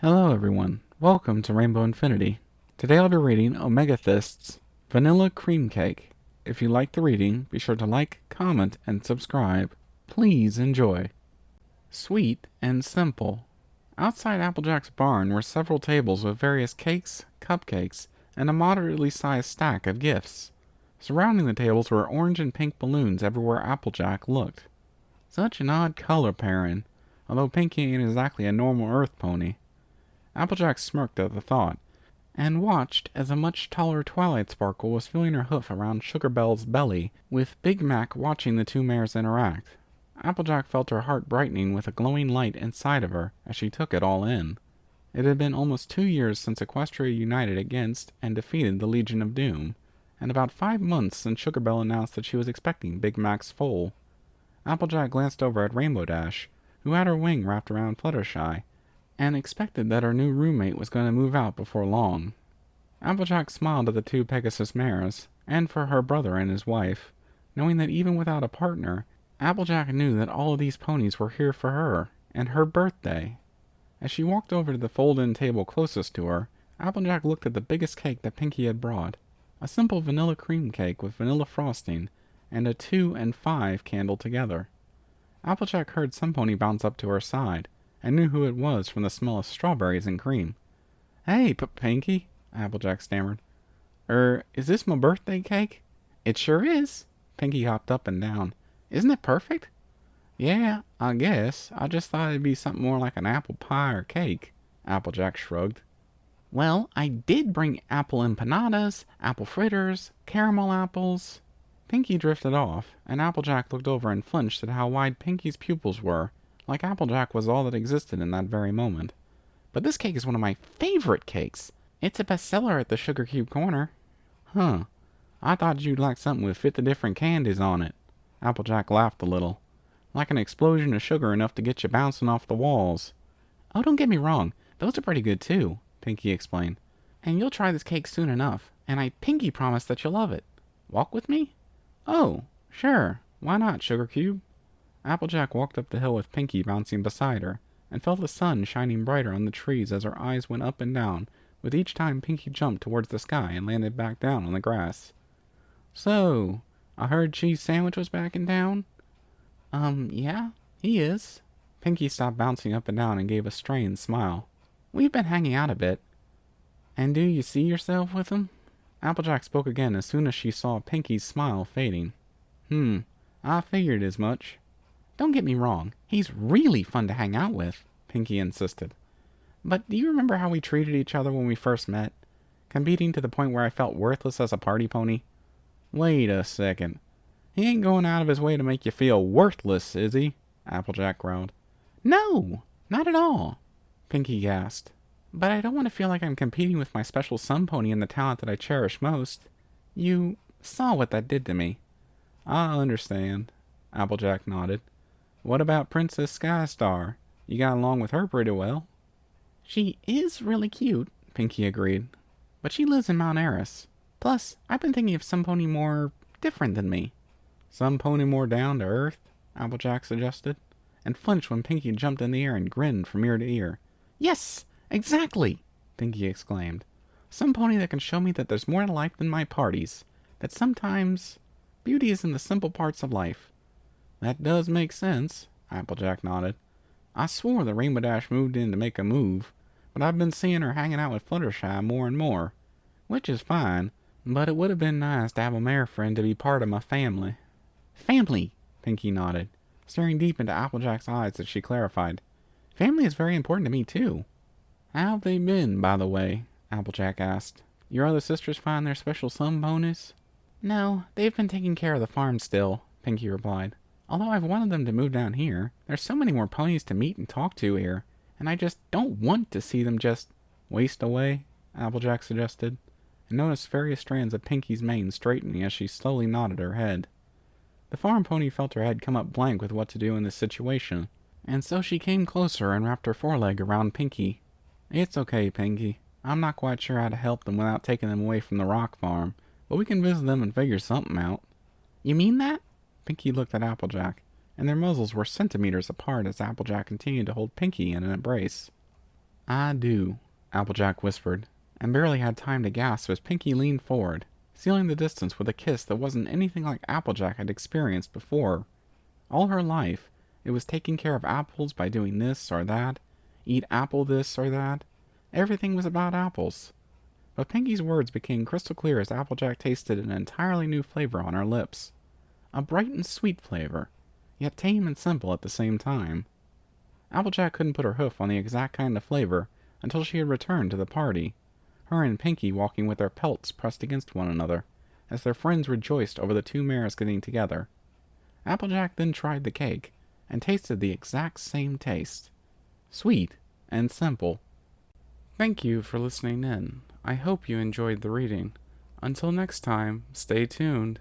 Hello everyone, welcome to Rainbow Infinity. Today I'll be reading Omegathyst's Vanilla Cream Cake. If you like the reading, be sure to like, comment, and subscribe. Please enjoy. Sweet and simple. Outside Applejack's barn were several tables with various cakes, cupcakes, and a moderately sized stack of gifts. Surrounding the tables were orange and pink balloons everywhere Applejack looked. Such an odd color pairing, although Pinky ain't exactly a normal Earth pony. Applejack smirked at the thought, and watched as a much taller Twilight Sparkle was feeling her hoof around Sugar Bell's belly, with Big Mac watching the two mares interact. Applejack felt her heart brightening with a glowing light inside of her as she took it all in. It had been almost 2 years since Equestria united against and defeated the Legion of Doom, and about 5 months since Sugar Bell announced that she was expecting Big Mac's foal. Applejack glanced over at Rainbow Dash, who had her wing wrapped around Fluttershy, and expected that her new roommate was going to move out before long. Applejack smiled at the two Pegasus mares, and for her brother and his wife, knowing that even without a partner, Applejack knew that all of these ponies were here for her, and her birthday. As she walked over to the fold-in table closest to her, Applejack looked at the biggest cake that Pinky had brought, a simple vanilla cream cake with vanilla frosting, and a 2 and 5 candle together. Applejack heard some pony bounce up to her side, and knew who it was from the smell of strawberries and cream. "Hey, Pinky," Applejack stammered. Is this my birthday cake?" "It sure is." Pinky hopped up and down. "Isn't it perfect?" "Yeah, I guess. I just thought it'd be something more like an apple pie or cake." Applejack shrugged. "Well, I did bring apple empanadas, apple fritters, caramel apples." Pinky drifted off, and Applejack looked over and flinched at how wide Pinky's pupils were, like Applejack was all that existed in that very moment. "But this cake is one of my favorite cakes. It's a bestseller at the Sugar Cube Corner." "Huh. I thought you'd like something with 50 different candies on it." Applejack laughed a little. "Like an explosion of sugar enough to get you bouncing off the walls." "Oh, don't get me wrong. Those are pretty good too," Pinky explained. "And you'll try this cake soon enough, and I pinky promise that you'll love it. Walk with me?" "Oh, sure. Why not, Sugar Cube?" Applejack walked up the hill with Pinky bouncing beside her, and felt the sun shining brighter on the trees as her eyes went up and down, with each time Pinky jumped towards the sky and landed back down on the grass. "So, I heard Cheese Sandwich was back in town?" Yeah, he is." Pinky stopped bouncing up and down and gave a strained smile. "We've been hanging out a bit." "And do you see yourself with him?" Applejack spoke again as soon as she saw Pinky's smile fading. I figured as much." "Don't get me wrong, he's really fun to hang out with," Pinky insisted. "But do you remember how we treated each other when we first met? Competing to the point where I felt worthless as a party pony?" "Wait a second. He ain't going out of his way to make you feel worthless, is he?" Applejack growled. "No, not at all," Pinky gasped. "But I don't want to feel like I'm competing with my special sun pony and the talent that I cherish most. You saw what that did to me." "I understand," Applejack nodded. "What about Princess Skystar? You got along with her pretty well." "She is really cute," Pinky agreed. "But she lives in Mount Eris. Plus, I've been thinking of some pony more different than me." "Some pony more down to earth?" Applejack suggested, and flinched when Pinky jumped in the air and grinned from ear to ear. "Yes, exactly!" Pinky exclaimed. "Some pony that can show me that there's more to life than my parties. That sometimes beauty is in the simple parts of life." "That does make sense," Applejack nodded. "I swore the Rainbow Dash moved in to make a move, but I've been seeing her hanging out with Fluttershy more and more. Which is fine, but it would have been nice to have a mare friend to be part of my family." "Family," Pinky nodded, staring deep into Applejack's eyes as she clarified. "Family is very important to me too." "How've they been, by the way?" Applejack asked. "Your other sisters find their special sun ponies?" "No, they've been taking care of the farm still," Pinky replied. "Although I've wanted them to move down here. There's so many more ponies to meet and talk to here, and I just don't want to see them just—" "Waste away," Applejack suggested, and noticed various strands of Pinky's mane straightening as she slowly nodded her head. The farm pony felt her head come up blank with what to do in this situation, and so she came closer and wrapped her foreleg around Pinky. "It's okay, Pinky. I'm not quite sure how to help them without taking them away from the rock farm, but we can visit them and figure something out." "You mean that?" Pinky looked at Applejack, and their muzzles were centimeters apart as Applejack continued to hold Pinky in an embrace. I do, Applejack whispered, and barely had time to gasp as Pinky leaned forward, sealing the distance with a kiss that wasn't anything like Applejack had experienced before. All her life, it was taking care of apples by doing this or that, eat apple this or that. Everything was about apples. But Pinky's words became crystal clear as Applejack tasted an entirely new flavor on her lips. A bright and sweet flavor, yet tame and simple at the same time. Applejack couldn't put her hoof on the exact kind of flavor until she had returned to the party, her and Pinky walking with their pelts pressed against one another, as their friends rejoiced over the two mares getting together. Applejack then tried the cake, and tasted the exact same taste. Sweet and simple. Thank you for listening in. I hope you enjoyed the reading. Until next time, stay tuned.